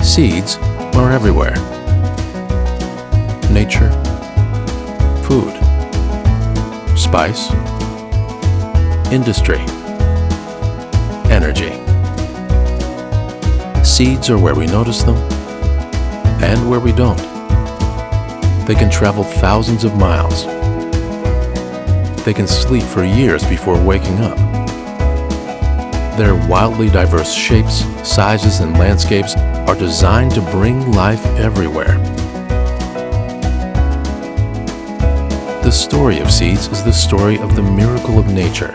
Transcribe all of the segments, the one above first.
Seeds are everywhere. Nature, food, spice, industry, energy. Seeds are where we notice them and where we don't. They can travel thousands of miles. They can sleep for years before waking up. Their wildly diverse shapes, sizes, and landscapes are designed to bring life everywhere. The story of seeds is the story of the miracle of nature,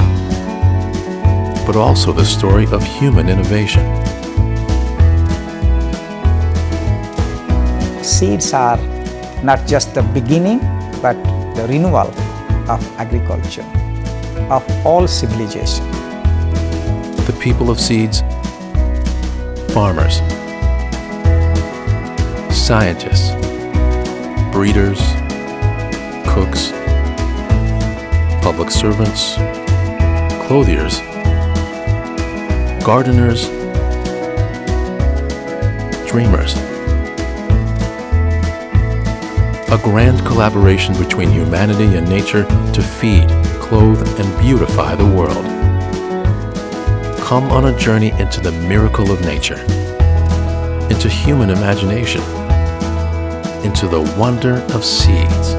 but also the story of human innovation. Seeds are not just the beginning, but the renewal of agriculture, of all civilization. The people of seeds, farmers, scientists, breeders, cooks, public servants, clothiers, gardeners, dreamers. A grand collaboration between humanity and nature to feed, clothe, and beautify the world. Come on a journey into the miracle of nature, into human imagination, into the wonder of seeds.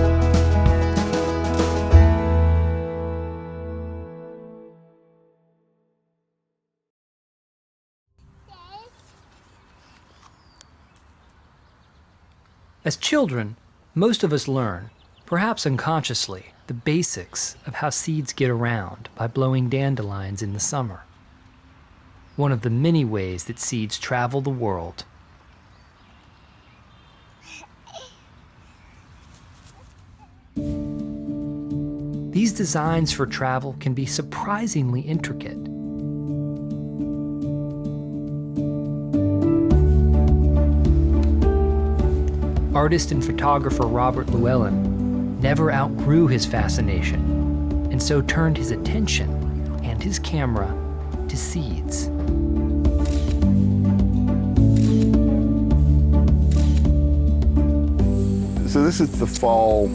As children, most of us learn, perhaps unconsciously, the basics of how seeds get around by blowing dandelions in the summer. One of the many ways that seeds travel the world. These designs for travel can be surprisingly intricate. Artist and photographer Robert Llewellyn never outgrew his fascination, and so turned his attention and his camera to seeds. So this is the fall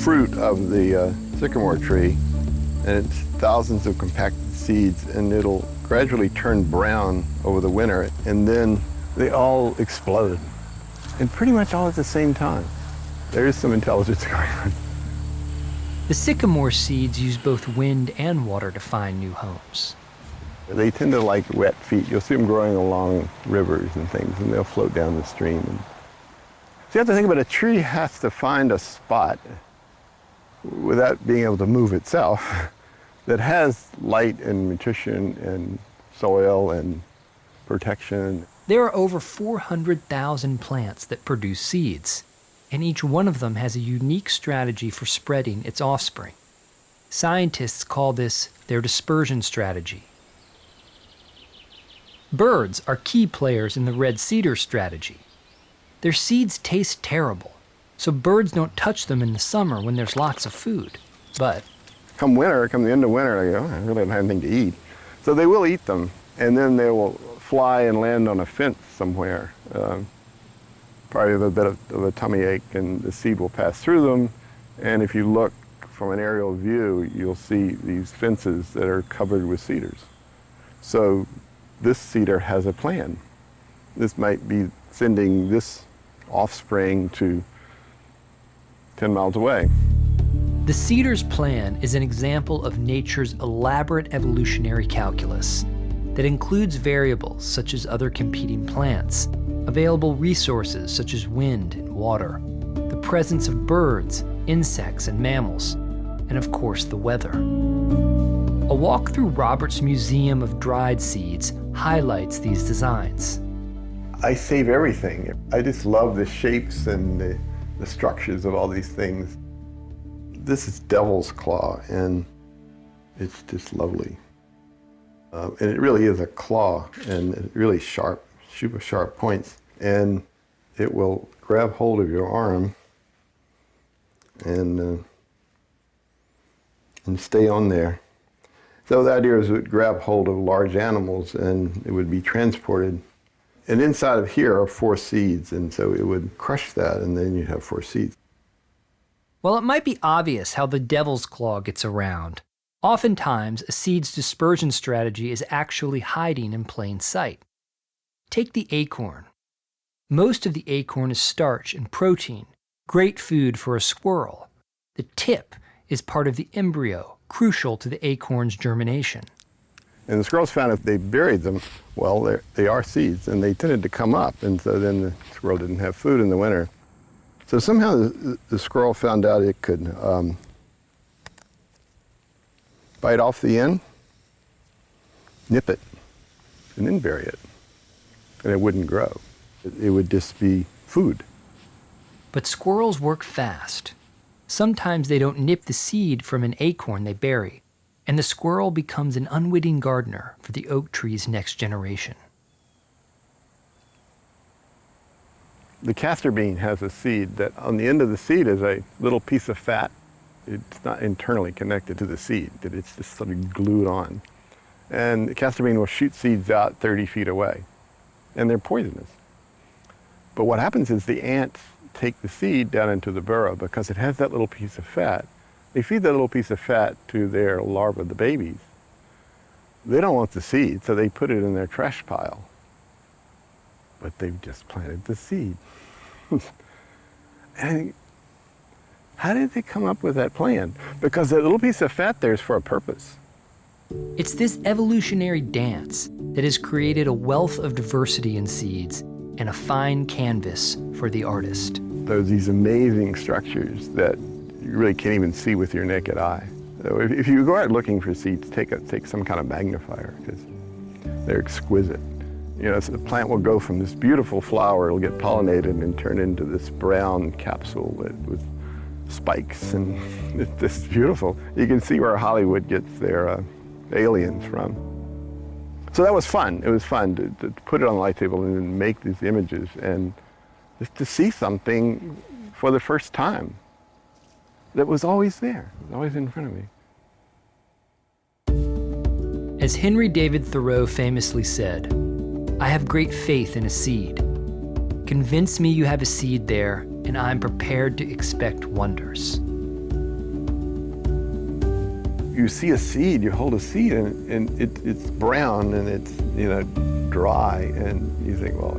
fruit of the sycamore tree, and it's thousands of compacted seeds, and it'll gradually turn brown over the winter, and then they all explode. And pretty much all at the same time. There is some intelligence going on. The sycamore seeds use both wind and water to find new homes. They tend to like wet feet. You'll see them growing along rivers and things, and they'll float down the stream. So you have to think about, a tree has to find a spot without being able to move itself that has light and nutrition and soil and protection. There are over 400,000 plants that produce seeds, and each one of them has a unique strategy for spreading its offspring. Scientists call this their dispersion strategy. Birds are key players in the red cedar strategy. Their seeds taste terrible, so birds don't touch them in the summer when there's lots of food. But come the end of winter, they go, I really don't have anything to eat. So they will eat them, and then they will fly and land on a fence somewhere. Probably with a bit of a tummy ache, and the seed will pass through them. And if you look from an aerial view, you'll see these fences that are covered with cedars. So this cedar has a plan. This might be sending this offspring to 10 miles away. the cedar's plan is an example of nature's elaborate evolutionary calculus that includes variables such as other competing plants, available resources such as wind and water, the presence of birds, insects, and mammals, and of course the weather. A walk through Robert's Museum of Dried Seeds highlights these designs. I save everything. I just love the shapes and the structures of all these things. This is devil's claw, and it's just lovely. And it really is a claw, and it's really sharp, super sharp points. And it will grab hold of your arm and stay on there. So the idea is it would grab hold of large animals and it would be transported. And inside of here are 4 seeds, and so it would crush that, and then you'd have 4 seeds. While it might be obvious how the devil's claw gets around, oftentimes a seed's dispersion strategy is actually hiding in plain sight. Take the acorn. Most of the acorn is starch and protein, great food for a squirrel. The tip is part of the embryo, crucial to the acorn's germination. And the squirrels found if they buried them, well, they are seeds, and they tended to come up, and so then the squirrel didn't have food in the winter. So somehow the squirrel found out it could bite off the end, nip it, and then bury it. And it wouldn't grow. It would just be food. But squirrels work fast. Sometimes they don't nip the seed from an acorn they bury, and the squirrel becomes an unwitting gardener for the oak tree's next generation. The castor bean has a seed that on the end of the seed is a little piece of fat. It's not internally connected to the seed, that it's just sort of glued on. And the castor bean will shoot seeds out 30 feet away, and they're poisonous. But what happens is the ants take the seed down into the burrow because it has that little piece of fat. They feed that little piece of fat to their larvae, the babies. They don't want the seed, so they put it in their trash pile. But they've just planted the seed. And how did they come up with that plan? Because that little piece of fat there is for a purpose. It's this evolutionary dance that has created a wealth of diversity in seeds and a fine canvas for the artist. There's these amazing structures that you really can't even see with your naked eye. So if you go out looking for seeds, take some kind of magnifier, because they're exquisite. You know, so the plant will go from this beautiful flower, it'll get pollinated and turn into this brown capsule with spikes, and it's just beautiful. You can see where Hollywood gets their aliens from. So that was fun. It was fun to put it on the light table and then make these images and just to see something for the first time that was always there, always in front of me. As Henry David Thoreau famously said, "I have great faith in a seed. Convince me you have a seed there, and I'm prepared to expect wonders." You see a seed, you hold a seed, and it's brown and it's dry, and you think, well,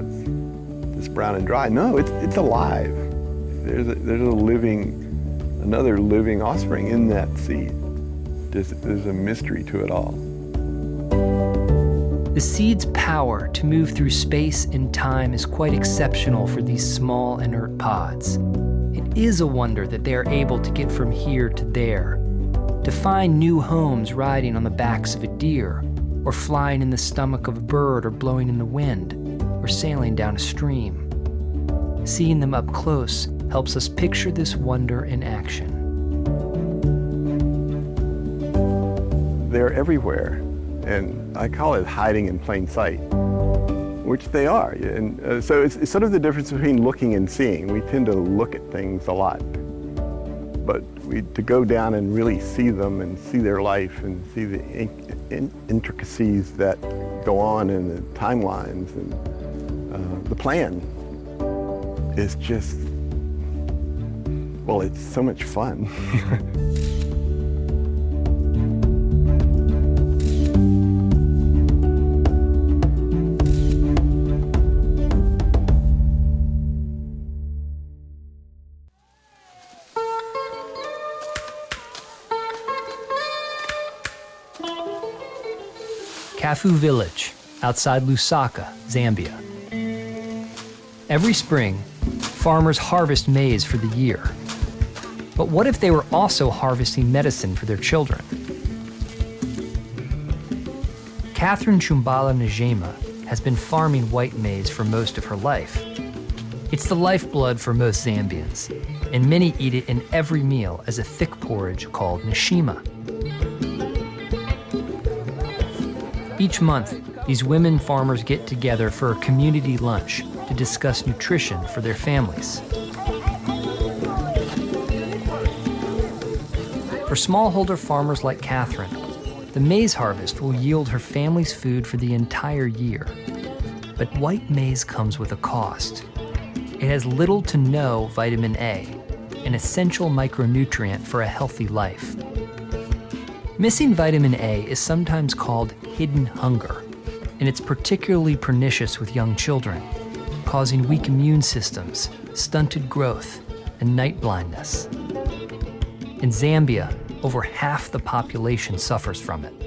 it's brown and dry. No, it's alive. There's another living offspring in that seed. There's a mystery to it all. The seed's power to move through space and time is quite exceptional for these small, inert pods. It is a wonder that they are able to get from here to there, to find new homes riding on the backs of a deer, or flying in the stomach of a bird, or blowing in the wind, or sailing down a stream. Seeing them up close helps us picture this wonder in action. They're everywhere, and I call it hiding in plain sight, which they are. And so it's sort of the difference between looking and seeing. We tend to look at things a lot, but to go down and really see them and see their life and see the intricacies that go on in the timelines and the plan is just, well, it's so much fun. Kafu Village, outside Lusaka, Zambia. Every spring, farmers harvest maize for the year. But what if they were also harvesting medicine for their children? Catherine Chumbala Njema has been farming white maize for most of her life. It's the lifeblood for most Zambians, and many eat it in every meal as a thick porridge called nshima. Each month, these women farmers get together for a community lunch to discuss nutrition for their families. For smallholder farmers like Catherine, the maize harvest will yield her family's food for the entire year. But white maize comes with a cost. It has little to no vitamin A, an essential micronutrient for a healthy life. Missing vitamin A is sometimes called hidden hunger, and it's particularly pernicious with young children, causing weak immune systems, stunted growth, and night blindness. In Zambia, over half the population suffers from it.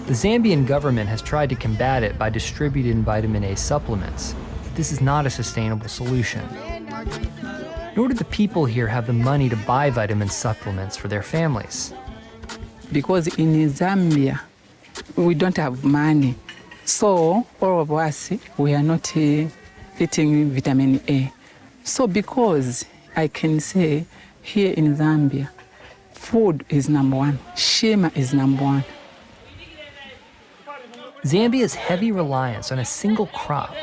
The Zambian government has tried to combat it by distributing vitamin A supplements. This is not a sustainable solution. Nor do the people here have the money to buy vitamin supplements for their families. Because in Zambia, we don't have money. So all of us, we are not eating vitamin A. So because I can say here in Zambia, food is number one, shima is number one. Zambia's heavy reliance on a single crop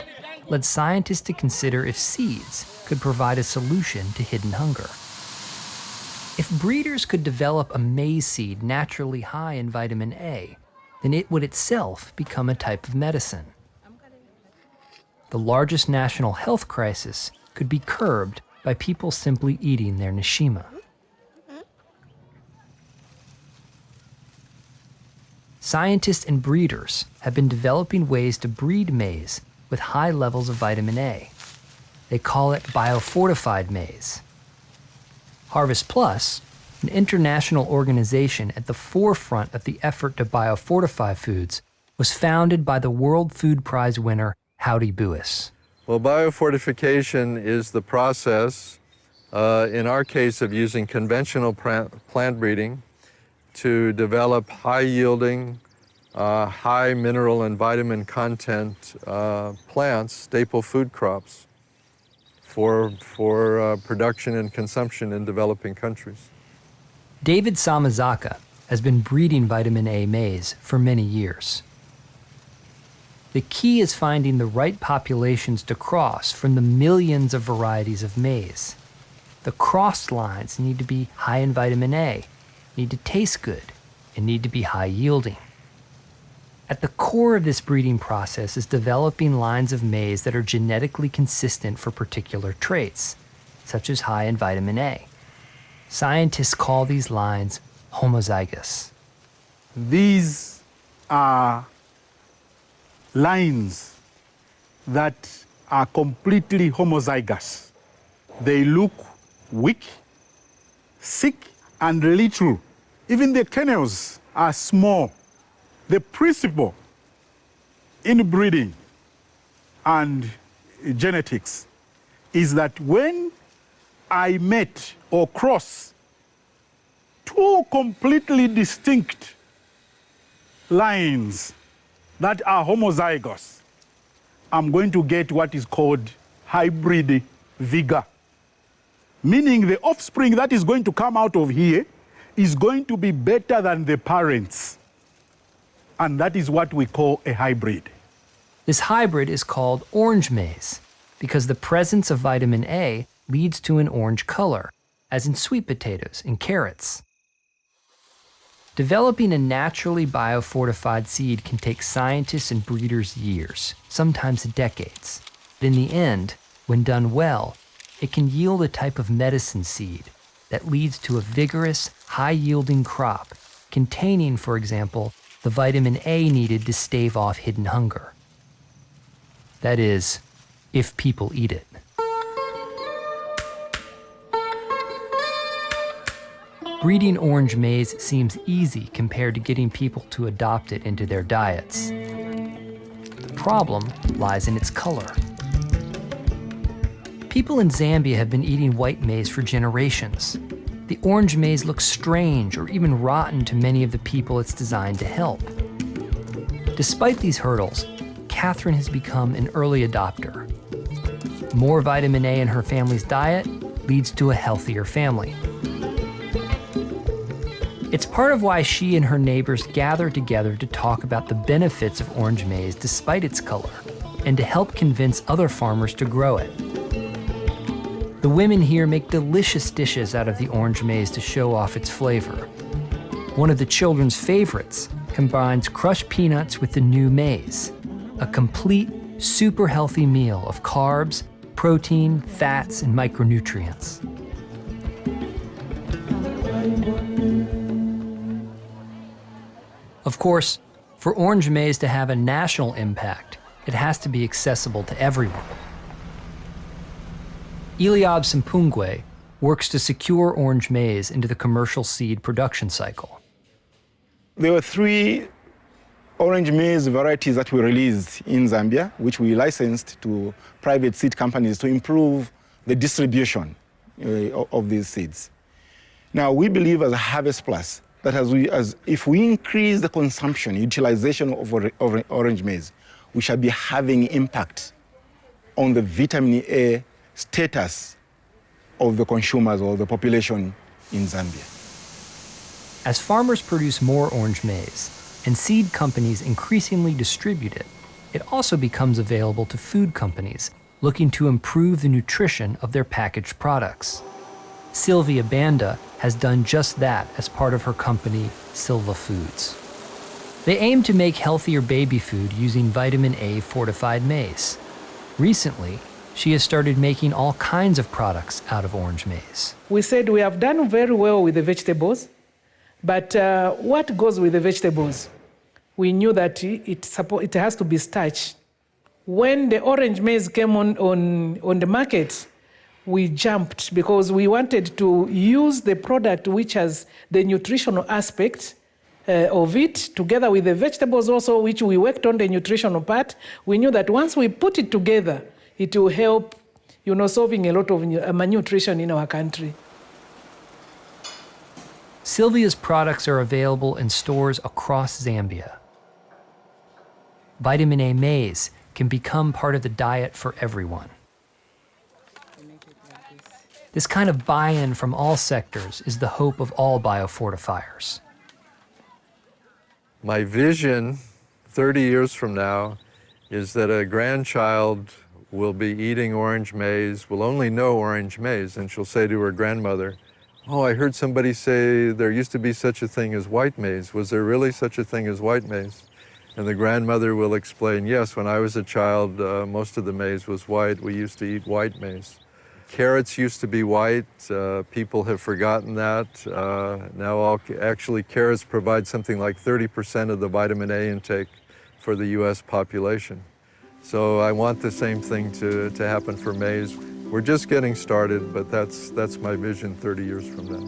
led scientists to consider if seeds could provide a solution to hidden hunger. If breeders could develop a maize seed naturally high in vitamin A, then it would itself become a type of medicine. The largest national health crisis could be curbed by people simply eating their nishima. Scientists and breeders have been developing ways to breed maize with high levels of vitamin A. They call it biofortified maize. Harvest Plus, an international organization at the forefront of the effort to biofortify foods, was founded by the World Food Prize winner Howdy Buis. Well, biofortification is the process, in our case, of using conventional plant breeding to develop high-yielding, high mineral and vitamin content plants, staple food crops, for production and consumption in developing countries. David Samazaka has been breeding vitamin A maize for many years. The key is finding the right populations to cross from the millions of varieties of maize. The crossed lines need to be high in vitamin A, need to taste good, and need to be high yielding. At the core of this breeding process is developing lines of maize that are genetically consistent for particular traits, such as high in vitamin A. Scientists call these lines homozygous. These are lines that are completely homozygous. They look weak, sick, and little. Even the kernels are small. The principle in breeding and genetics is that when I mate or cross two completely distinct lines that are homozygous, I'm going to get what is called hybrid vigor. Meaning the offspring that is going to come out of here is going to be better than the parents. And that is what we call a hybrid. This hybrid is called orange maize because the presence of vitamin A leads to an orange color, as in sweet potatoes and carrots. Developing a naturally biofortified seed can take scientists and breeders years, sometimes decades. But in the end, when done well, it can yield a type of medicine seed that leads to a vigorous, high-yielding crop containing, for example, the vitamin A needed to stave off hidden hunger. That is, if people eat it. Breeding orange maize seems easy compared to getting people to adopt it into their diets. The problem lies in its color. People in Zambia have been eating white maize for generations. The orange maize looks strange or even rotten to many of the people it's designed to help. Despite these hurdles, Catherine has become an early adopter. More vitamin A in her family's diet leads to a healthier family. It's part of why she and her neighbors gather together to talk about the benefits of orange maize despite its color, and to help convince other farmers to grow it. The women here make delicious dishes out of the orange maize to show off its flavor. One of the children's favorites combines crushed peanuts with the new maize, a complete, super healthy meal of carbs, protein, fats, and micronutrients. Of course, for orange maize to have a national impact, it has to be accessible to everyone. Eliab Simpungwe works to secure orange maize into the commercial seed production cycle. There were 3 orange maize varieties that we released in Zambia, which we licensed to private seed companies to improve the distribution of these seeds. Now, we believe as a Harvest Plus that if we increase the consumption, utilization of orange maize, we shall be having impact on the vitamin A status of the consumers or the population in Zambia. As farmers produce more orange maize and seed companies increasingly distribute it, it also becomes available to food companies looking to improve the nutrition of their packaged products. Sylvia Banda has done just that as part of her company, Silva Foods. They aim to make healthier baby food using vitamin A fortified maize. Recently, she has started making all kinds of products out of orange maize. We said we have done very well with the vegetables, but what goes with the vegetables? We knew that it has to be starch. When the orange maize came on the market, we jumped because we wanted to use the product which has the nutritional aspect of it, together with the vegetables also, which we worked on the nutritional part. We knew that once we put it together, it will help, solving a lot of malnutrition in our country. Sylvia's products are available in stores across Zambia. Vitamin A maize can become part of the diet for everyone. This kind of buy-in from all sectors is the hope of all biofortifiers. My vision 30 years from now is that a grandchild will be eating orange maize, will only know orange maize, and she'll say to her grandmother, "Oh, I heard somebody say there used to be such a thing as white maize. Was there really such a thing as white maize?" And the grandmother will explain, "Yes, when I was a child, most of the maize was white. We used to eat white maize." Carrots used to be white. People have forgotten that. Now actually carrots provide something like 30% of the vitamin A intake for the US population. So I want the same thing to happen for maize. We're just getting started, but that's my vision 30 years from now.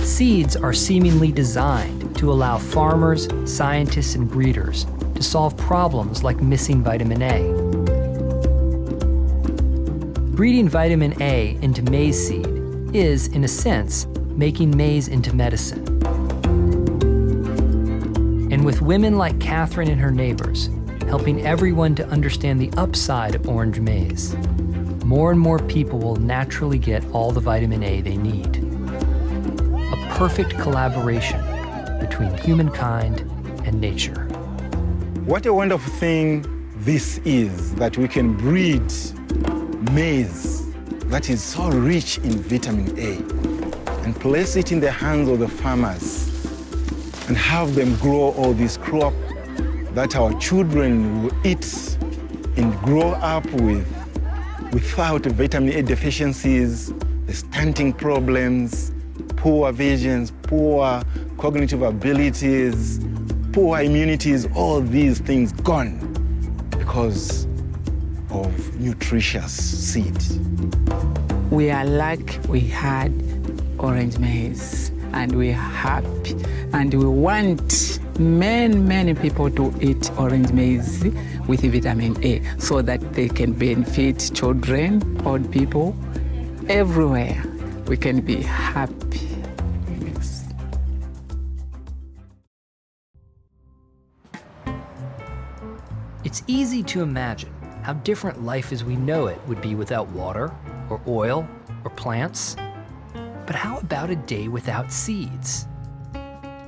Seeds are seemingly designed to allow farmers, scientists, and breeders to solve problems like missing vitamin A. Breeding vitamin A into maize seed is, in a sense, making maize into medicine. And with women like Catherine and her neighbors helping everyone to understand the upside of orange maize, more and more people will naturally get all the vitamin A they need. A perfect collaboration between humankind and nature. What a wonderful thing this is, that we can breed maize that is so rich in vitamin A and place it in the hands of the farmers and have them grow all this crop that our children will eat and grow up without vitamin A deficiencies, the stunting problems, poor visions, poor cognitive abilities, poor immunities, all these things gone because of nutritious seed. We are lucky we had orange maize, and we're happy, and we want many people to eat orange maize with vitamin A so that they can benefit children, old people, everywhere. We can be happy. Yes. It's easy to imagine how different life as we know it would be without water, or oil, or plants. But how about a day without seeds?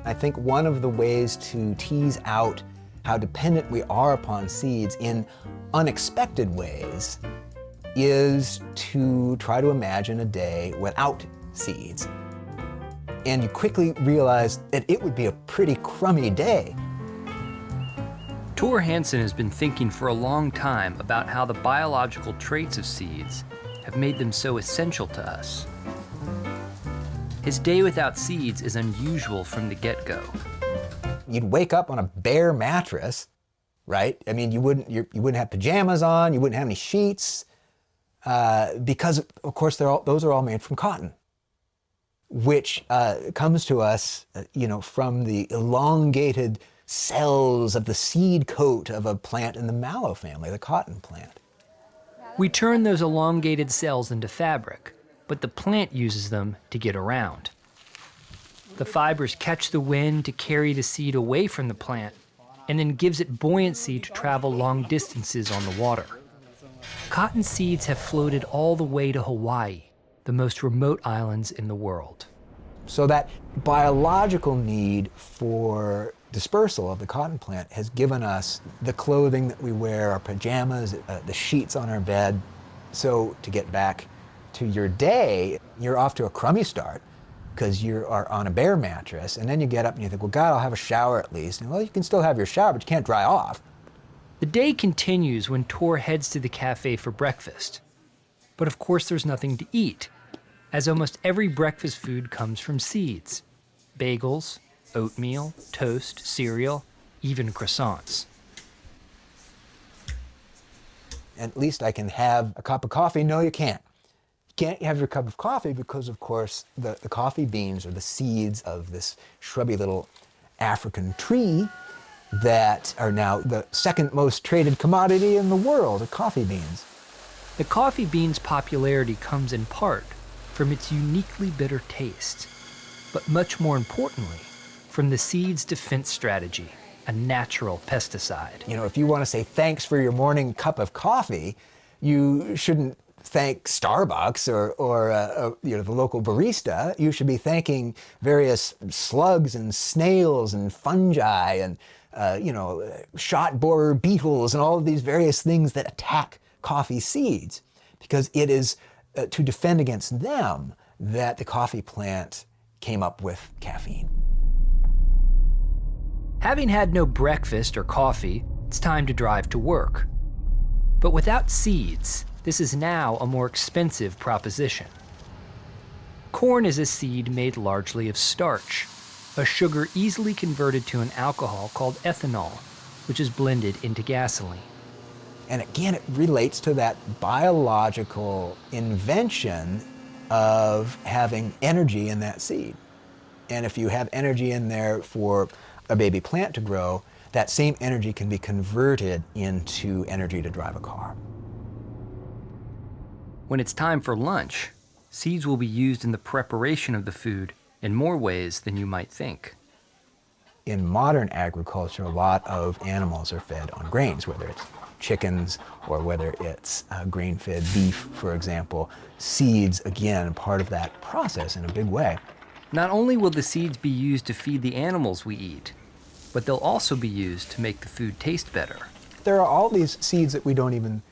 I think one of the ways to tease out how dependent we are upon seeds in unexpected ways is to try to imagine a day without seeds. And you quickly realize that it would be a pretty crummy day. Tor Hansen has been thinking for a long time about how the biological traits of seeds have made them so essential to us. His day without seeds is unusual from the get-go. You'd wake up on a bare mattress, right? I mean, you wouldn't have pajamas on, you wouldn't have any sheets, because of course those are all made from cotton, which comes to us, from the elongated cells of the seed coat of a plant in the mallow family, the cotton plant. We turn those elongated cells into fabric, but the plant uses them to get around. The fibers catch the wind to carry the seed away from the plant, and then gives it buoyancy to travel long distances on the water. Cotton seeds have floated all the way to Hawaii, the most remote islands in the world. So that biological need for dispersal of the cotton plant has given us the clothing that we wear, our pajamas, the sheets on our bed. So to get back to your day, you're off to a crummy start because you are on a bare mattress, and then you get up and you think, well, God, I'll have a shower at least. And well, you can still have your shower, but you can't dry off. The day continues when Tor heads to the cafe for breakfast. But of course there's nothing to eat, as almost every breakfast food comes from seeds. Bagels, oatmeal, toast, cereal, even croissants. At least I can have a cup of coffee. No, you can't. You can't have your cup of coffee because, of course, the coffee beans are the seeds of this shrubby little African tree that are now the second most traded commodity in the world, the coffee beans. The coffee bean's popularity comes in part from its uniquely bitter taste, but much more importantly, from the seed's defense strategy, a natural pesticide. If you want to say thanks for your morning cup of coffee, you shouldn't thank Starbucks or the local barista. You should be thanking various slugs and snails and fungi and shot borer beetles and all of these various things that attack coffee seeds, because it is to defend against them that the coffee plant came up with caffeine. Having had no breakfast or coffee, it's time to drive to work. But without seeds, this is now a more expensive proposition. Corn is a seed made largely of starch, a sugar easily converted to an alcohol called ethanol, which is blended into gasoline. And again, it relates to that biological invention of having energy in that seed. And if you have energy in there for a baby plant to grow, that same energy can be converted into energy to drive a car. When it's time for lunch, seeds will be used in the preparation of the food in more ways than you might think. In modern agriculture, a lot of animals are fed on grains, whether it's chickens or whether it's grain-fed beef, for example. Seeds, again, part of that process in a big way. Not only will the seeds be used to feed the animals we eat, but they'll also be used to make the food taste better. There are all these seeds that we don't even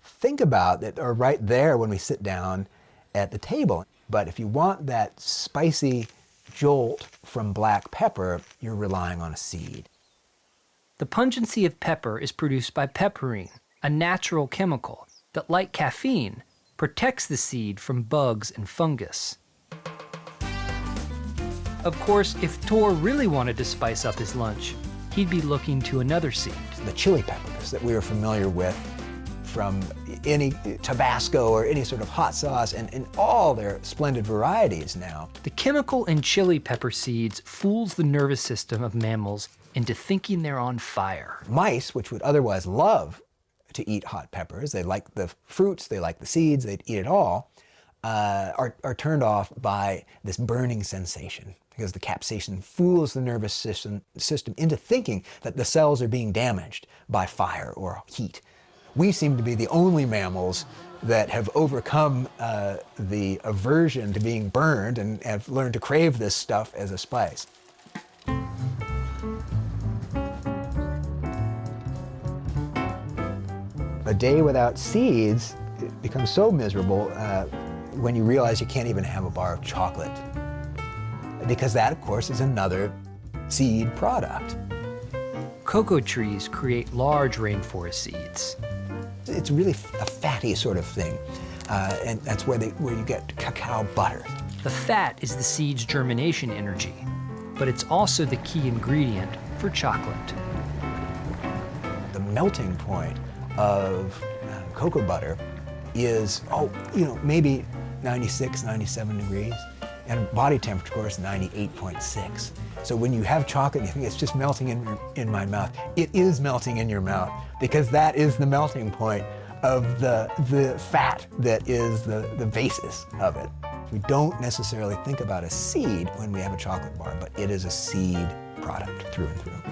think about that are right there when we sit down at the table. But if you want that spicy jolt from black pepper, you're relying on a seed. The pungency of pepper is produced by pepperine, a natural chemical that, like caffeine, protects the seed from bugs and fungus. Of course, if Tor really wanted to spice up his lunch, he'd be looking to another seed. The chili peppers that we are familiar with from any Tabasco or any sort of hot sauce and all their splendid varieties now. The chemical in chili pepper seeds fools the nervous system of mammals into thinking they're on fire. Mice, which would otherwise love to eat hot peppers, they like the fruits, they like the seeds, they'd eat it all, are turned off by this burning sensation, because the capsaicin fools the nervous system into thinking that the cells are being damaged by fire or heat. We seem to be the only mammals that have overcome the aversion to being burned and have learned to crave this stuff as a spice. A day without seeds becomes so miserable when you realize you can't even have a bar of chocolate. Because that, of course, is another seed product. Cocoa trees create large rainforest seeds. It's really a fatty sort of thing, and that's where you get cacao butter. The fat is the seed's germination energy, but it's also the key ingredient for chocolate. The melting point of cocoa butter is, maybe 96, 97 degrees, and body temperature, of course, 98.6. So when you have chocolate, you think it's just melting in my mouth. It is melting in your mouth, because that is the melting point of the fat that is the basis of it. We don't necessarily think about a seed when we have a chocolate bar, but it is a seed product through and through.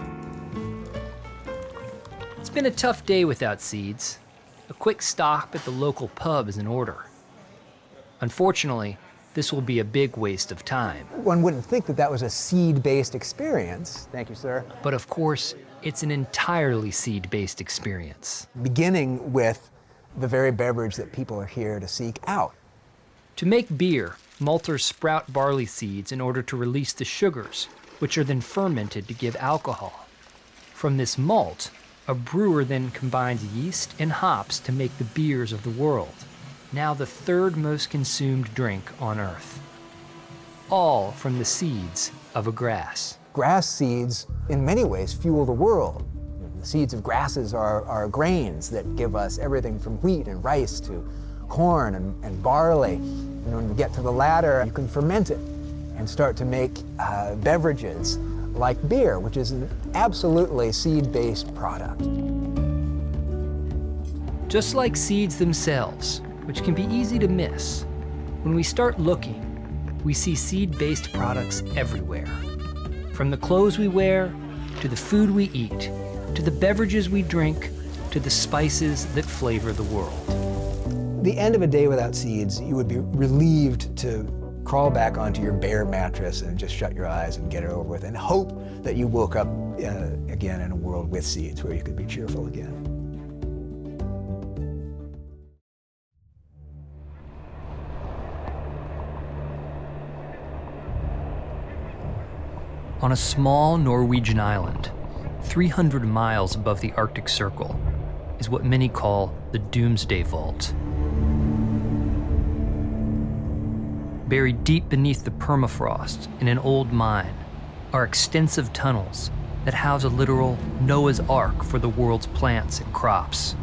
It's been a tough day without seeds. A quick stop at the local pub is in order. Unfortunately, this will be a big waste of time. One wouldn't think that that was a seed-based experience. Thank you, sir. But of course, it's an entirely seed-based experience. Beginning with the very beverage that people are here to seek out. To make beer, malters sprout barley seeds in order to release the sugars, which are then fermented to give alcohol. From this malt, a brewer then combines yeast and hops to make the beers of the world, now the third most consumed drink on Earth. All from the seeds of a grass. Grass seeds, in many ways, fuel the world. The seeds of grasses are grains that give us everything from wheat and rice to corn and barley. And when we get to the latter, you can ferment it and start to make beverages like beer, which is an absolutely seed-based product. Just like seeds themselves, which can be easy to miss, when we start looking, we see seed-based products everywhere. From the clothes we wear, to the food we eat, to the beverages we drink, to the spices that flavor the world. The end of a day without seeds, you would be relieved to crawl back onto your bare mattress and just shut your eyes and get it over with, and hope that you woke up again in a world with seeds where you could be cheerful again. On a small Norwegian island, 300 miles above the Arctic Circle, is what many call the Doomsday Vault. Buried deep beneath the permafrost in an old mine are extensive tunnels that house a literal Noah's Ark for the world's plants and crops.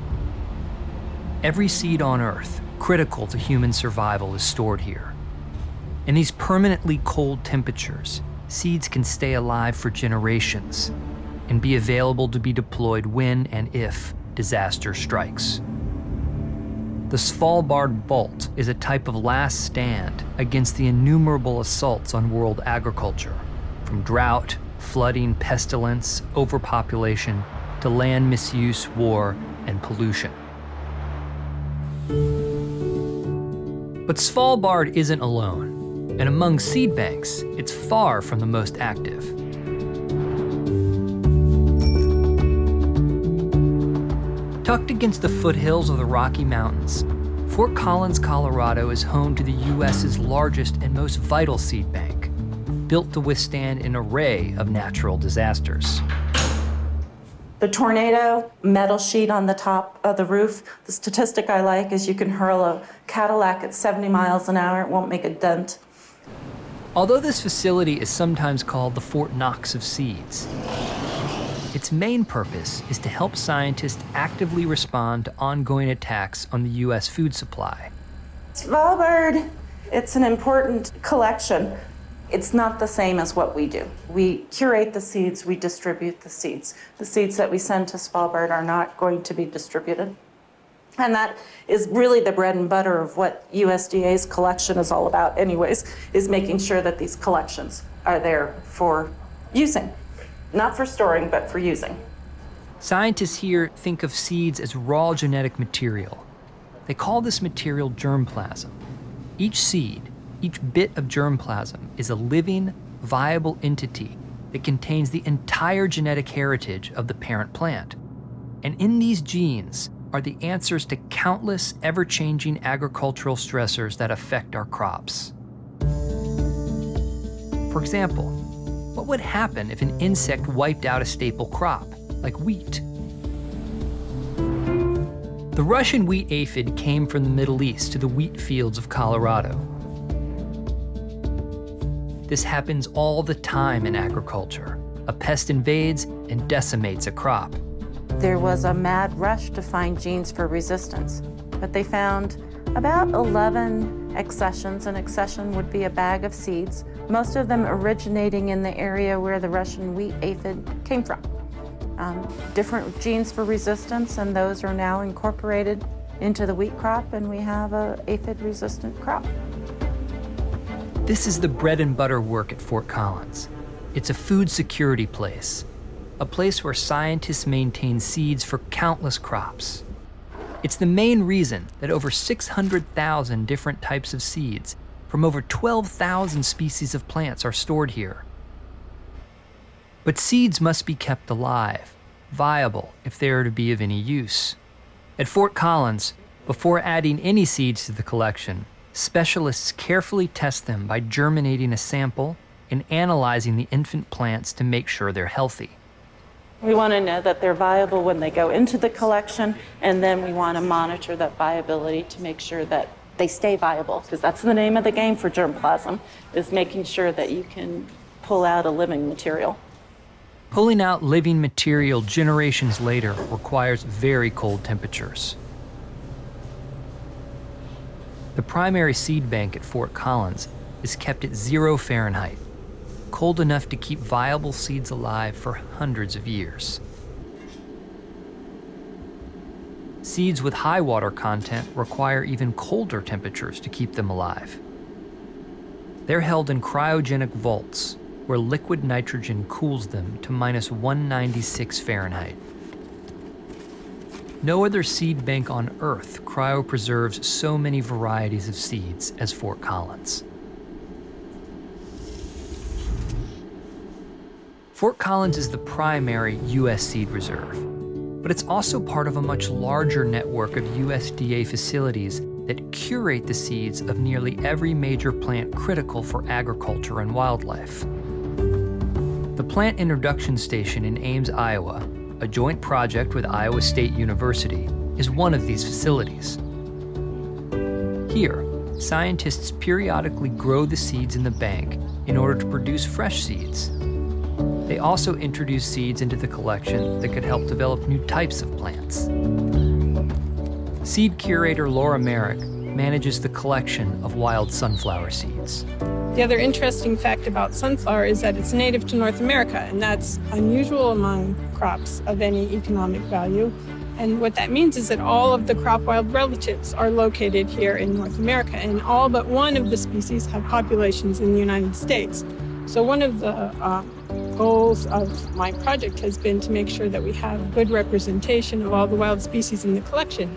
Every seed on Earth critical to human survival is stored here. In these permanently cold temperatures, seeds can stay alive for generations and be available to be deployed when and if disaster strikes. The Svalbard Vault is a type of last stand against the innumerable assaults on world agriculture, from drought, flooding, pestilence, overpopulation, to land misuse, war, and pollution. But Svalbard isn't alone. And among seed banks, it's far from the most active. Tucked against the foothills of the Rocky Mountains, Fort Collins, Colorado is home to the U.S.'s largest and most vital seed bank, built to withstand an array of natural disasters. The tornado metal sheet on the top of the roof, the statistic I like is you can hurl a Cadillac at 70 miles an hour, it won't make a dent. Although this facility is sometimes called the Fort Knox of seeds, its main purpose is to help scientists actively respond to ongoing attacks on the U.S. food supply. Svalbard, it's an important collection. It's not the same as what we do. We curate the seeds, we distribute the seeds. The seeds that we send to Svalbard are not going to be distributed. And that is really the bread and butter of what USDA's collection is all about anyways, is making sure that these collections are there for using. Not for storing, but for using. Scientists here think of seeds as raw genetic material. They call this material germplasm. Each seed, each bit of germplasm, is a living, viable entity that contains the entire genetic heritage of the parent plant. And in these genes are the answers to countless ever-changing agricultural stressors that affect our crops. For example, what would happen if an insect wiped out a staple crop, like wheat? The Russian wheat aphid came from the Middle East to the wheat fields of Colorado. This happens all the time in agriculture. A pest invades and decimates a crop. There was a mad rush to find genes for resistance, but they found about 11 accessions. An accession would be a bag of seeds, most of them originating in the area where the Russian wheat aphid came from. Different genes for resistance, and those are now incorporated into the wheat crop, and we have an aphid-resistant crop. This is the bread and butter work at Fort Collins. It's a food security place, a place where scientists maintain seeds for countless crops. It's the main reason that over 600,000 different types of seeds from over 12,000 species of plants are stored here. But seeds must be kept alive, viable if they are to be of any use. At Fort Collins, before adding any seeds to the collection, specialists carefully test them by germinating a sample and analyzing the infant plants to make sure they're healthy. We want to know that they're viable when they go into the collection, and then we want to monitor that viability to make sure that they stay viable, because that's the name of the game for germplasm, is making sure that you can pull out a living material. Pulling out living material generations later requires very cold temperatures. The primary seed bank at Fort Collins is kept at 0 Fahrenheit, cold enough to keep viable seeds alive for hundreds of years. Seeds with high water content require even colder temperatures to keep them alive. They're held in cryogenic vaults, where liquid nitrogen cools them to -196 Fahrenheit. No other seed bank on Earth cryopreserves so many varieties of seeds as Fort Collins. Fort Collins is the primary U.S. seed reserve, but it's also part of a much larger network of USDA facilities that curate the seeds of nearly every major plant critical for agriculture and wildlife. The Plant Introduction Station in Ames, Iowa, a joint project with Iowa State University, is one of these facilities. Here, scientists periodically grow the seeds in the bank in order to produce fresh seeds. They also introduce seeds into the collection that could help develop new types of plants. Seed curator Laura Merrick manages the collection of wild sunflower seeds. The other interesting fact about sunflower is that it's native to North America, and that's unusual among crops of any economic value. And what that means is that all of the crop wild relatives are located here in North America, and all but one of the species have populations in the United States. So one of the goals of my project has been to make sure that we have good representation of all the wild species in the collection.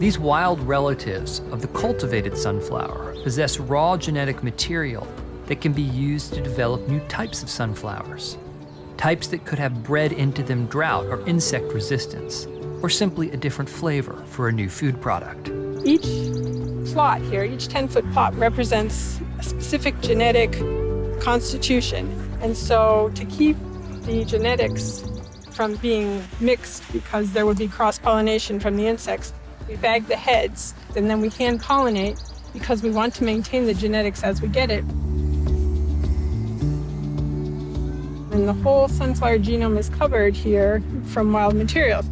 These wild relatives of the cultivated sunflower possess raw genetic material that can be used to develop new types of sunflowers. Types that could have bred into them drought or insect resistance, or simply a different flavor for a new food product. Each plot here, each 10-foot plot represents a specific genetic constitution. And so to keep the genetics from being mixed, because there would be cross-pollination from the insects, we bag the heads, and then we hand pollinate because we want to maintain the genetics as we get it. And the whole sunflower genome is covered here from wild materials.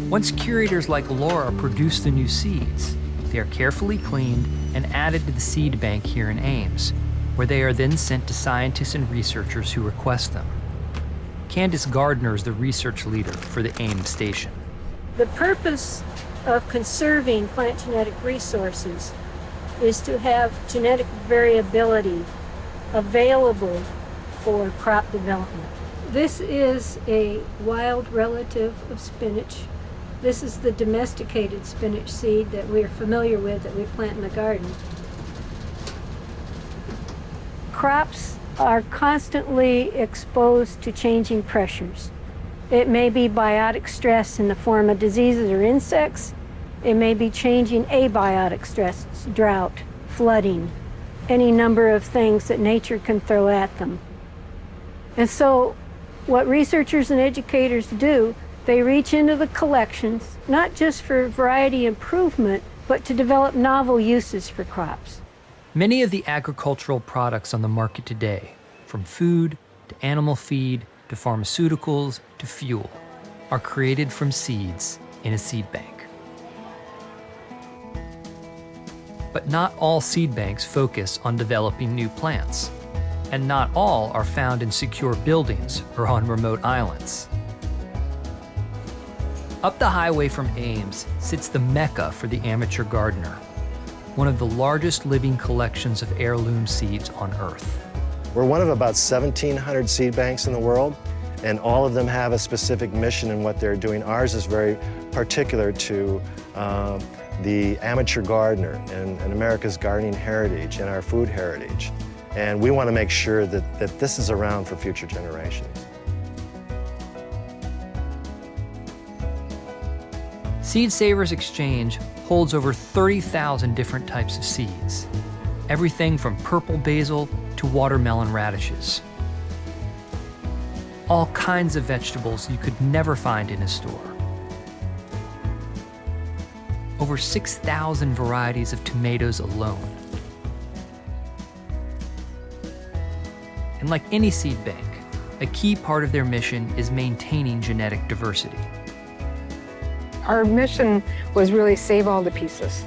Once curators like Laura produce the new seeds, they are carefully cleaned and added to the seed bank here in Ames, where they are then sent to scientists and researchers who request them. Candace Gardner is the research leader for the Ames station. The purpose of conserving plant genetic resources is to have genetic variability available for crop development. This is a wild relative of spinach. This is the domesticated spinach seed that we're familiar with, that we plant in the garden. Crops are constantly exposed to changing pressures. It may be biotic stress in the form of diseases or insects. It may be changing abiotic stresses, drought, flooding, any number of things that nature can throw at them. And so what researchers and educators do, they reach into the collections, not just for variety improvement, but to develop novel uses for crops. Many of the agricultural products on the market today, from food to animal feed to pharmaceuticals to fuel, are created from seeds in a seed bank. But not all seed banks focus on developing new plants, and not all are found in secure buildings or on remote islands. Up the highway from Ames sits the Mecca for the amateur gardener, one of the largest living collections of heirloom seeds on Earth. We're one of about 1,700 seed banks in the world, and all of them have a specific mission in what they're doing. Ours is very particular to the amateur gardener and America's gardening heritage and our food heritage. And we want to make sure that this is around for future generations. Seed Savers Exchange holds over 30,000 different types of seeds, everything from purple basil to watermelon radishes. All kinds of vegetables you could never find in a store. Over 6,000 varieties of tomatoes alone. And like any seed bank, a key part of their mission is maintaining genetic diversity. Our mission was really save all the pieces.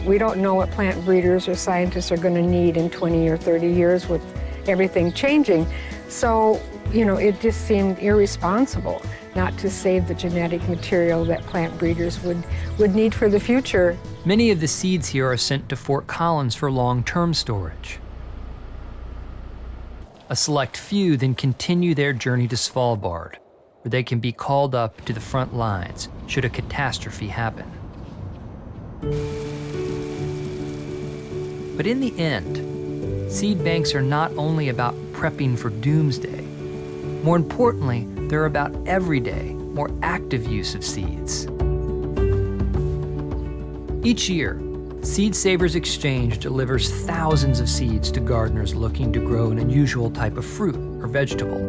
We don't know what plant breeders or scientists are going to need in 20 or 30 years with everything changing. So, it just seemed irresponsible not to save the genetic material that plant breeders would need for the future. Many of the seeds here are sent to Fort Collins for long-term storage. A select few then continue their journey to Svalbard, where they can be called up to the front lines should a catastrophe happen. But in the end, seed banks are not only about prepping for doomsday. More importantly, they're about everyday, more active use of seeds. Each year, Seed Savers Exchange delivers thousands of seeds to gardeners looking to grow an unusual type of fruit or vegetable,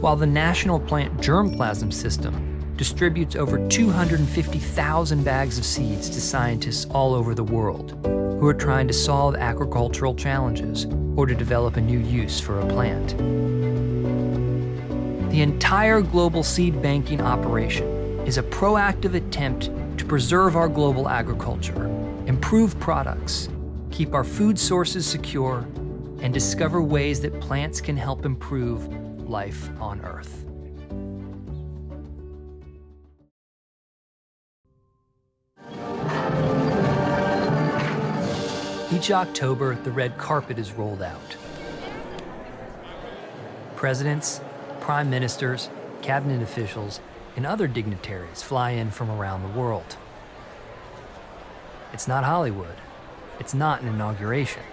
while the National Plant Germplasm System distributes over 250,000 bags of seeds to scientists all over the world who are trying to solve agricultural challenges or to develop a new use for a plant. The entire global seed banking operation is a proactive attempt to preserve our global agriculture, improve products, keep our food sources secure, and discover ways that plants can help improve life on Earth. Each October, the red carpet is rolled out. Presidents, prime ministers, cabinet officials, and other dignitaries fly in from around the world. It's not Hollywood. It's not an inauguration.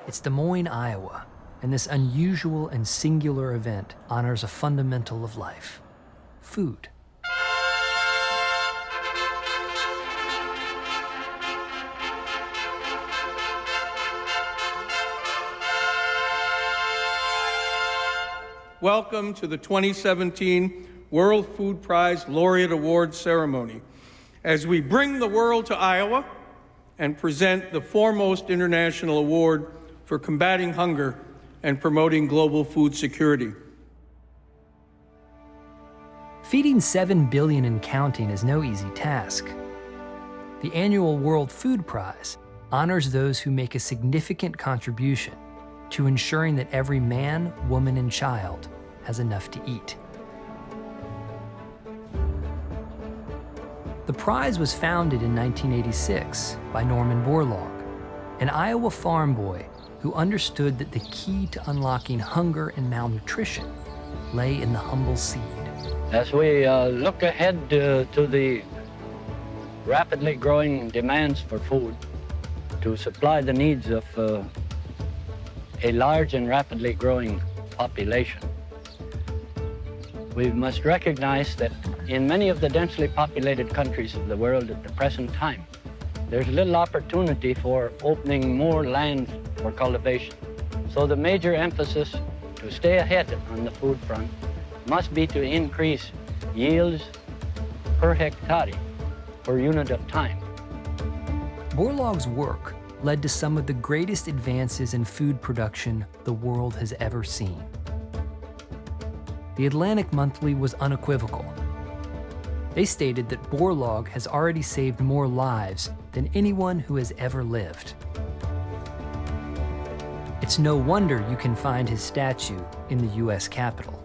It's Des Moines, Iowa, and this unusual and singular event honors a fundamental of life: food. Welcome to the 2017 World Food Prize Laureate Award Ceremony, as we bring the world to Iowa and present the foremost international award for combating hunger and promoting global food security. Feeding 7 billion and counting is no easy task. The annual World Food Prize honors those who make a significant contribution to ensuring that every man, woman, and child has enough to eat. The prize was founded in 1986 by Norman Borlaug, an Iowa farm boy who understood that the key to unlocking hunger and malnutrition lay in the humble seed. As we look ahead to the rapidly growing demands for food to supply the needs of a large and rapidly growing population, we must recognize that in many of the densely populated countries of the world at the present time, there's little opportunity for opening more land for cultivation. So the major emphasis to stay ahead on the food front must be to increase yields per hectare per unit of time. Borlaug's work led to some of the greatest advances in food production the world has ever seen. The Atlantic Monthly was unequivocal. They stated that Borlaug has already saved more lives than anyone who has ever lived. It's no wonder you can find his statue in the US Capitol.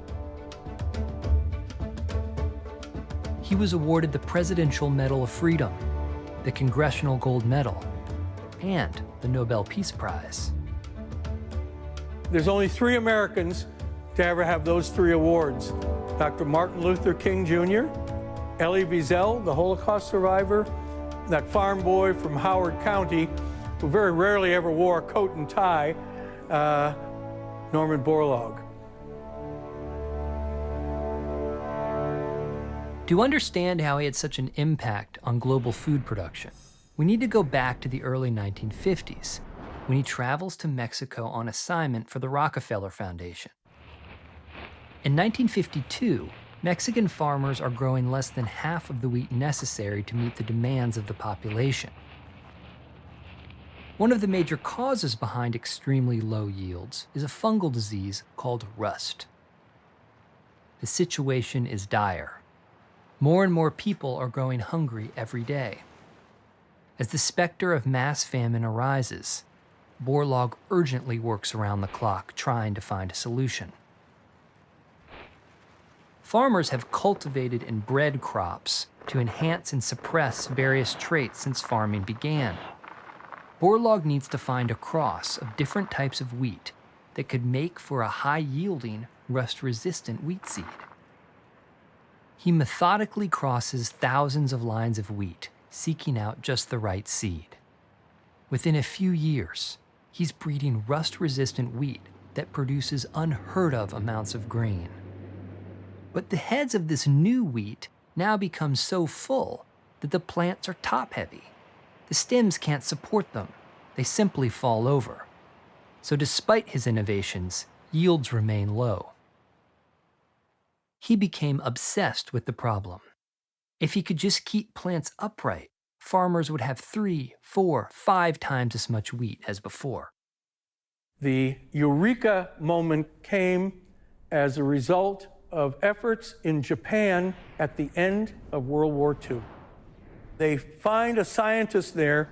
He was awarded the Presidential Medal of Freedom, the Congressional Gold Medal, and the Nobel Peace Prize. There's only 3 Americans to ever have those 3 awards: Dr. Martin Luther King Jr., Elie Wiesel, the Holocaust survivor, that farm boy from Howard County who very rarely ever wore a coat and tie, Norman Borlaug. To understand how he had such an impact on global food production, we need to go back to the early 1950s, when he travels to Mexico on assignment for the Rockefeller Foundation. In 1952, Mexican farmers are growing less than half of the wheat necessary to meet the demands of the population. One of the major causes behind extremely low yields is a fungal disease called rust. The situation is dire. More and more people are growing hungry every day. As the specter of mass famine arises, Borlaug urgently works around the clock trying to find a solution. Farmers have cultivated and bred crops to enhance and suppress various traits since farming began. Borlaug needs to find a cross of different types of wheat that could make for a high-yielding, rust-resistant wheat seed. He methodically crosses thousands of lines of wheat, seeking out just the right seed. Within a few years, he's breeding rust-resistant wheat that produces unheard-of amounts of grain. But the heads of this new wheat now become so full that the plants are top-heavy. The stems can't support them. They simply fall over. So despite his innovations, yields remain low. He became obsessed with the problem. If he could just keep plants upright, farmers would have 3, 4, 5 times as much wheat as before. The eureka moment came as a result of efforts in Japan at the end of World War II. They find a scientist there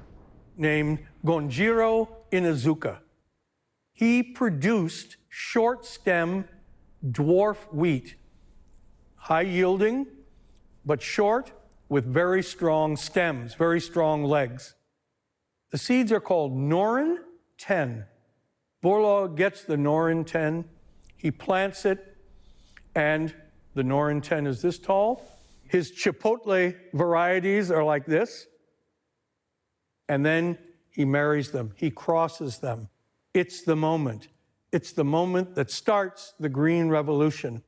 named Gonjiro Inuzuka. He produced short stem dwarf wheat, high yielding, but short with very strong stems, very strong legs. The seeds are called Norin 10. Borlaug gets the Norin 10, he plants it, and the Norin 10 is this tall. His chipotle varieties are like this. And then he marries them, he crosses them. It's the moment. It's the moment that starts the Green Revolution,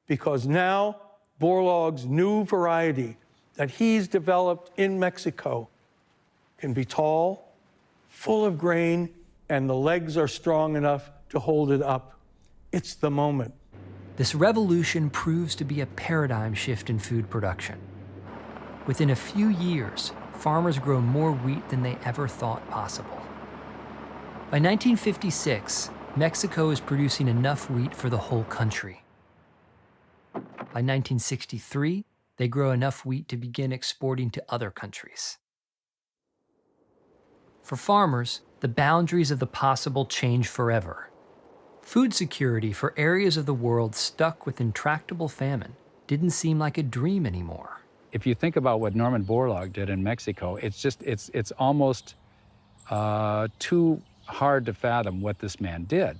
because now Borlaug's new variety that he's developed in Mexico can be tall, full of grain, and the legs are strong enough to hold it up. It's the moment. This revolution proves to be a paradigm shift in food production. Within a few years, farmers grow more wheat than they ever thought possible. By 1956, Mexico is producing enough wheat for the whole country. By 1963, they grow enough wheat to begin exporting to other countries. For farmers, the boundaries of the possible change forever. Food security for areas of the world stuck with intractable famine didn't seem like a dream anymore. If you think about what Norman Borlaug did in Mexico, it's almost too hard to fathom what this man did.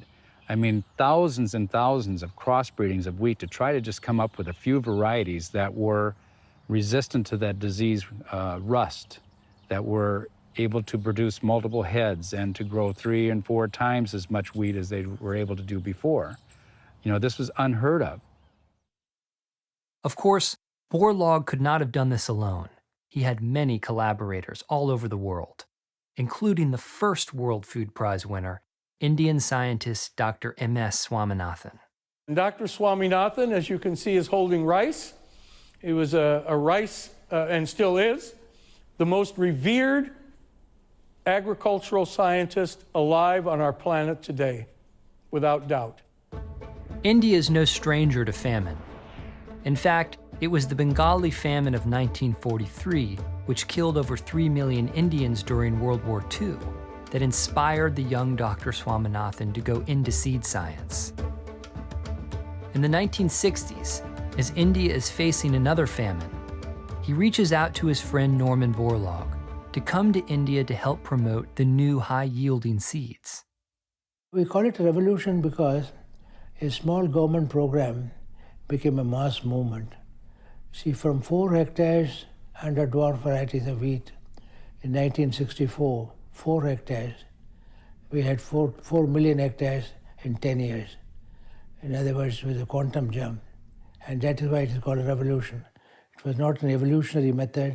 I mean, thousands and thousands of crossbreedings of wheat to try to just come up with a few varieties that were resistant to that disease rust, that were able to produce multiple heads and to grow 3 and 4 times as much wheat as they were able to do before. You know, this was unheard of. Of course, Borlaug could not have done this alone. He had many collaborators all over the world, including the first World Food Prize winner, Indian scientist Dr. M.S. Swaminathan. Dr. Swaminathan, as you can see, is holding rice. He was a rice, and still is, the most revered agricultural scientist alive on our planet today, without doubt. India is no stranger to famine. In fact, it was the Bengali famine of 1943, which killed over 3 million Indians during World War II, that inspired the young Dr. Swaminathan to go into seed science. In the 1960s, as India is facing another famine, he reaches out to his friend Norman Borlaug to come to India to help promote the new high-yielding seeds. We call it a revolution because a small government program became a mass movement. See, from 4 hectares under dwarf varieties of wheat in 1964, 4 hectares, we had 4 million hectares in 10 years. In other words, it was a quantum jump. And that is why it is called a revolution. It was not an evolutionary method,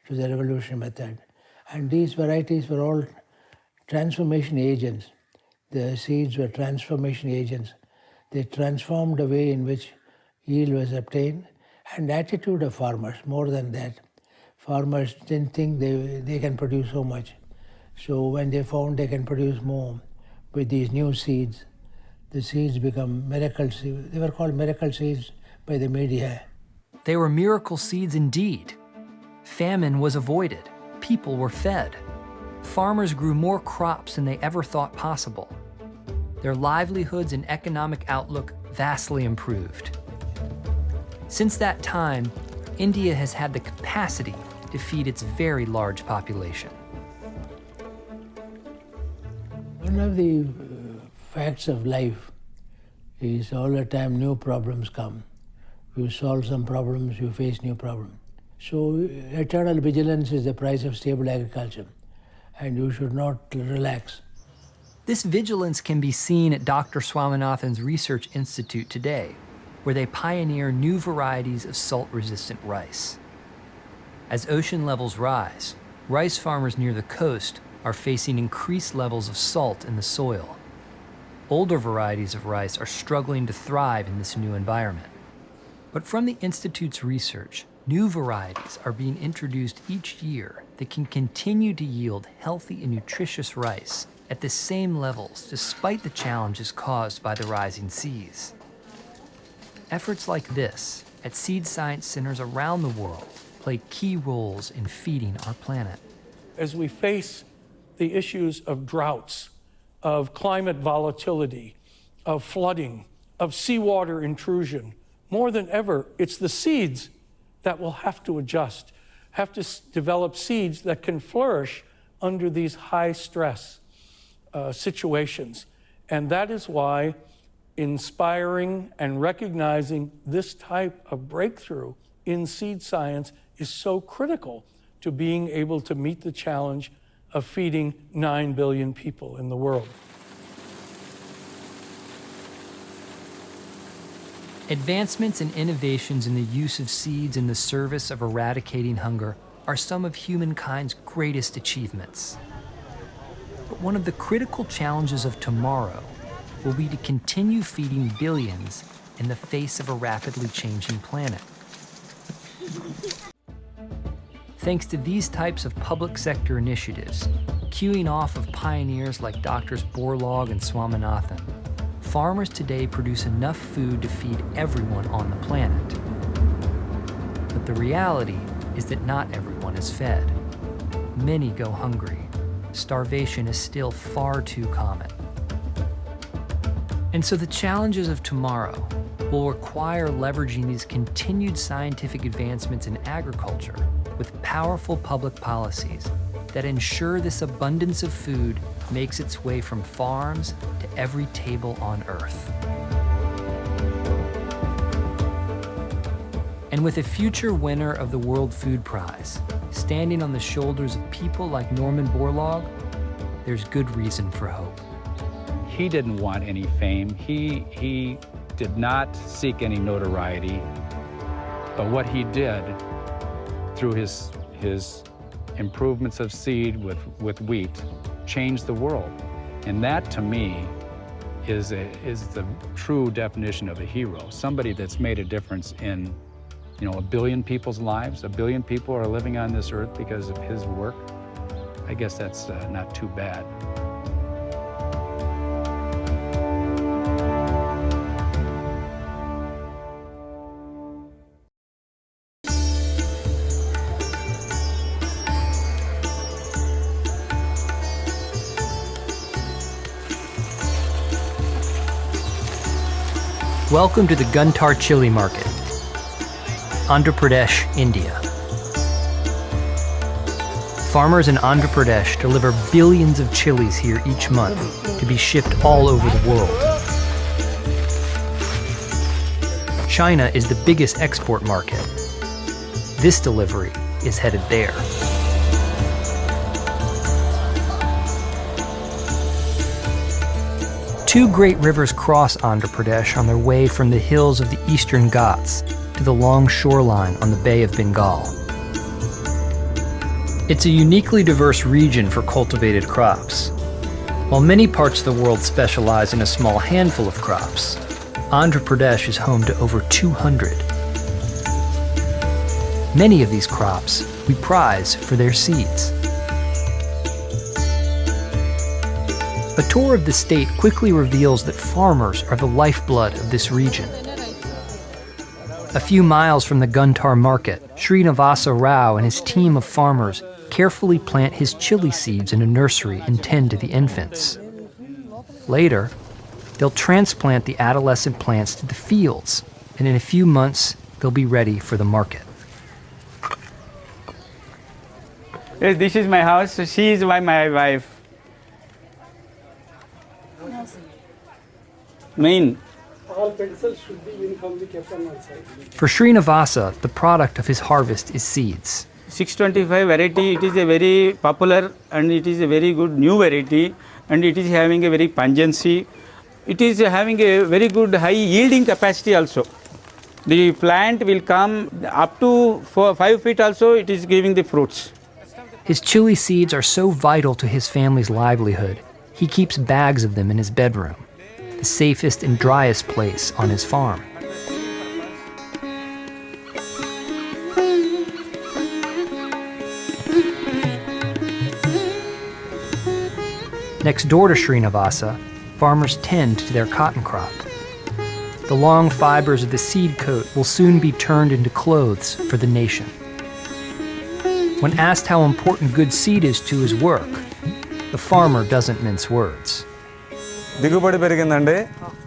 it was a revolutionary method. And these varieties were all transformation agents. The seeds were transformation agents. They transformed the way in which yield was obtained and attitude of farmers. More than that, farmers didn't think they can produce so much. So when they found they can produce more with these new seeds, the seeds become miracle seeds. They were called miracle seeds by the media. They were miracle seeds indeed. Famine was avoided. People were fed. Farmers grew more crops than they ever thought possible. Their livelihoods and economic outlook vastly improved. Since that time, India has had the capacity to feed its very large population. One of the facts of life is all the time new problems come. You solve some problems, you face new problems. So eternal vigilance is the price of stable agriculture, and you should not relax. This vigilance can be seen at Dr. Swaminathan's Research Institute today, where they pioneer new varieties of salt-resistant rice. As ocean levels rise, rice farmers near the coast are facing increased levels of salt in the soil. Older varieties of rice are struggling to thrive in this new environment. But from the Institute's research, new varieties are being introduced each year that can continue to yield healthy and nutritious rice at the same levels despite the challenges caused by the rising seas. Efforts like this at seed science centers around the world play key roles in feeding our planet. As we face the issues of droughts, of climate volatility, of flooding, of seawater intrusion, more than ever, it's the seeds that will have to adjust, have to develop seeds that can flourish under these high stress situations. And that is why inspiring and recognizing this type of breakthrough in seed science is so critical to being able to meet the challenge of feeding 9 billion people in the world. Advancements and innovations in the use of seeds in the service of eradicating hunger are some of humankind's greatest achievements. But one of the critical challenges of tomorrow will be to continue feeding billions in the face of a rapidly changing planet. Thanks to these types of public sector initiatives, queuing off of pioneers like Drs. Borlaug and Swaminathan, farmers today produce enough food to feed everyone on the planet. But the reality is that not everyone is fed. Many go hungry. Starvation is still far too common. And so the challenges of tomorrow will require leveraging these continued scientific advancements in agriculture with powerful public policies that ensure this abundance of food makes its way from farms to every table on Earth. And with a future winner of the World Food Prize standing on the shoulders of people like Norman Borlaug, there's good reason for hope. He didn't want any fame. He did not seek any notoriety. But what he did through his improvements of seed with wheat changed the world. And that, to me, is the true definition of a hero. Somebody that's made a difference in, 1 billion people's lives. 1 billion people are living on this earth because of his work. I guess that's not too bad. Welcome to the Guntar Chili Market, Andhra Pradesh, India. Farmers in Andhra Pradesh deliver billions of chilies here each month to be shipped all over the world. China is the biggest export market. This delivery is headed there. Two great rivers cross Andhra Pradesh on their way from the hills of the Eastern Ghats to the long shoreline on the Bay of Bengal. It's a uniquely diverse region for cultivated crops. While many parts of the world specialize in a small handful of crops, Andhra Pradesh is home to over 200. Many of these crops we prize for their seeds. A tour of the state quickly reveals that farmers are the lifeblood of this region. A few miles from the Guntar market, Srinivasa Rao and his team of farmers carefully plant his chili seeds in a nursery and tend to the infants. Later, they'll transplant the adolescent plants to the fields, and in a few months, they'll be ready for the market. Yes, this is my house. So she is my wife. Main. All pedicels should be uniformly kept on one side. For Srinivasa, the product of his harvest is seeds. 625 variety, it is a very popular and it is a very good new variety and it is having a very pungency. It is having a very good high yielding capacity also. The plant will come up to 5 feet also, it is giving the fruits. His chili seeds are so vital to his family's livelihood, he keeps bags of them in his bedroom, the safest and driest place on his farm. Next door to Srinivasa, farmers tend to their cotton crop. The long fibers of the seed coat will soon be turned into clothes for the nation. When asked how important good seed is to his work, the farmer doesn't mince words. దిగుబడి పెరిగిందండి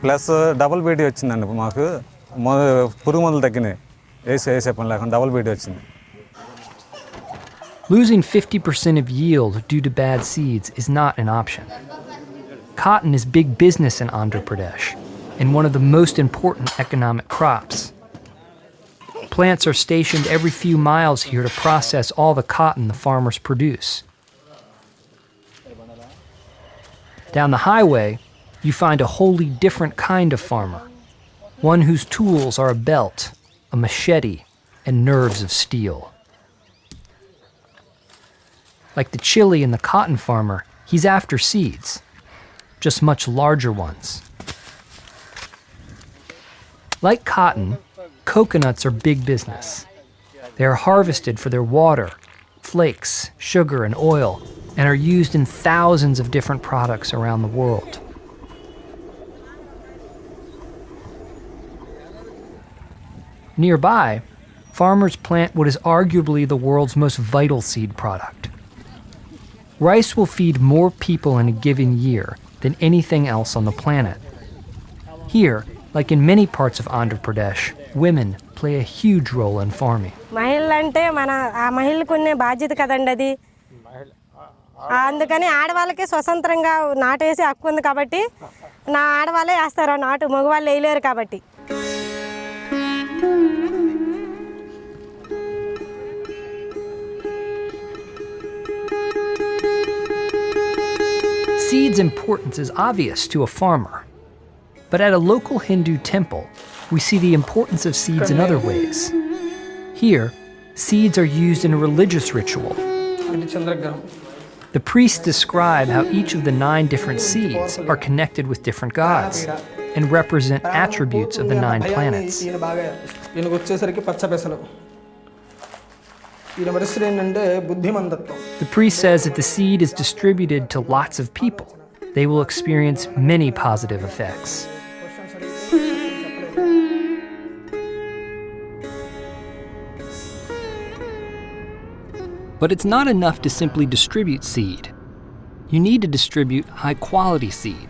plus double BT వచ్చిందండి మాకు పురుగు మందులు తగ్గినాయి వేసే పని లేకుండా డబుల్ బీటీ వచ్చింది. Losing 50% of yield due to bad seeds is not an option. Cotton is big business in Andhra Pradesh and one of the most important economic crops. Plants are stationed every few miles here to process all the cotton the farmers produce. Down the highway, you find a wholly different kind of farmer, one whose tools are a belt, a machete, and nerves of steel. Like the chili and the cotton farmer, he's after seeds, just much larger ones. Like cotton, coconuts are big business. They are harvested for their water, flakes, sugar, and oil, and are used in thousands of different products around the world. Nearby, farmers plant what is arguably the world's most vital seed product. Rice will feed more people in a given year than anything else on the planet. Here, like in many parts of Andhra Pradesh, women play a huge role in farming. మహిళలు అంటే మన ఆ మహిళలకు ఉన్న బాధ్యత కదండి అది అందుకని ఆడవాళ్ళకి స్వతంత్రంగా నాటేసి హక్కు ఉంది కాబట్టి నా ఆడవాళ్ళే వేస్తారు నాటు, మగవాళ్ళు వేయలేరు కాబట్టి. Seed's importance is obvious to a farmer. But at a local Hindu temple, we see the importance of seeds in other ways. Here, seeds are used in a religious ritual. The priests describe how each of the 9 different seeds are connected with different gods and represent attributes of the 9 planets. The priest says if the seed is distributed to lots of people, they will experience many positive effects. But it's not enough to simply distribute seed. You need to distribute high-quality seed.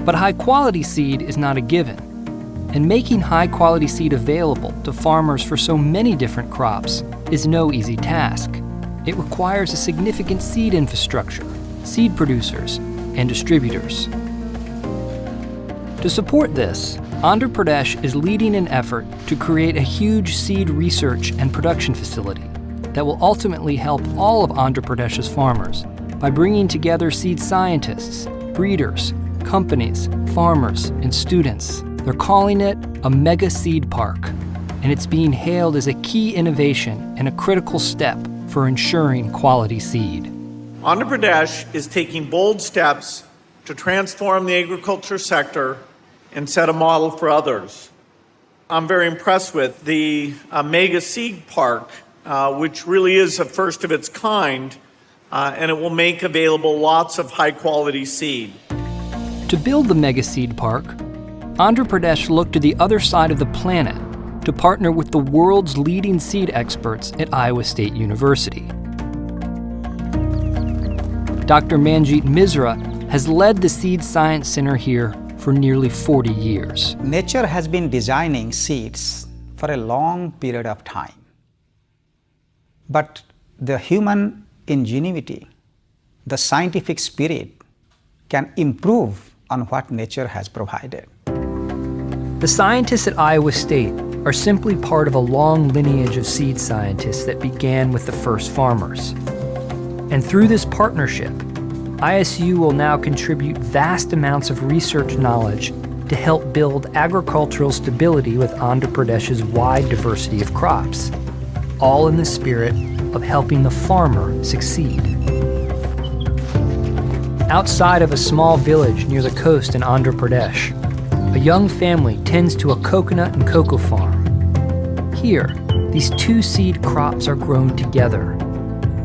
But high-quality seed is not a given, and making high-quality seed available to farmers for so many different crops is no easy task. It requires a significant seed infrastructure, seed producers, and distributors. To support this, Andhra Pradesh is leading an effort to create a huge seed research and production facility that will ultimately help all of Andhra Pradesh's farmers by bringing together seed scientists, breeders, companies, farmers, and students. They're calling it a mega seed park, and it's being hailed as a key innovation and a critical step for ensuring quality seed. Andhra Pradesh is taking bold steps to transform the agriculture sector and set a model for others. I'm very impressed with the mega seed park, which really is a first of its kind, and it will make available lots of high-quality seed. To build the Mega Seed Park, Andhra Pradesh looked to the other side of the planet to partner with the world's leading seed experts at Iowa State University. Dr. Manjit Misra has led the Seed Science Center here for nearly 40 years. Nature has been designing seeds for a long period of time. But the human ingenuity, the scientific spirit can improve on what nature has provided. The scientists at Iowa State are simply part of a long lineage of seed scientists that began with the first farmers. And through this partnership, ISU will now contribute vast amounts of research knowledge to help build agricultural stability with Andhra Pradesh's wide diversity of crops, all in the spirit of helping the farmer succeed. Outside of a small village near the coast in Andhra Pradesh, a young family tends to a coconut and cocoa farm. Here, these 2 seed crops are grown together.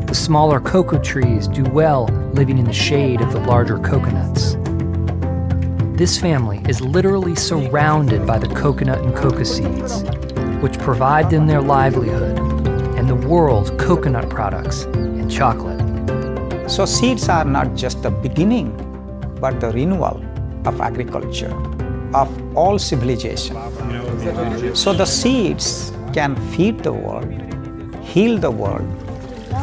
The smaller cocoa trees do well living in the shade of the larger coconuts. This family is literally surrounded by the coconut and cocoa seeds, which provide them their livelihood and the world's coconut products and chocolate. So seeds are not just the beginning, but the renewal of agriculture, of all civilization. So the seeds can feed the world, heal the world,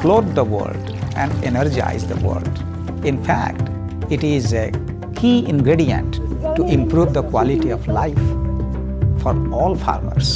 clothe the world, and energize the world. In fact, it is a key ingredient to improve the quality of life for all farmers.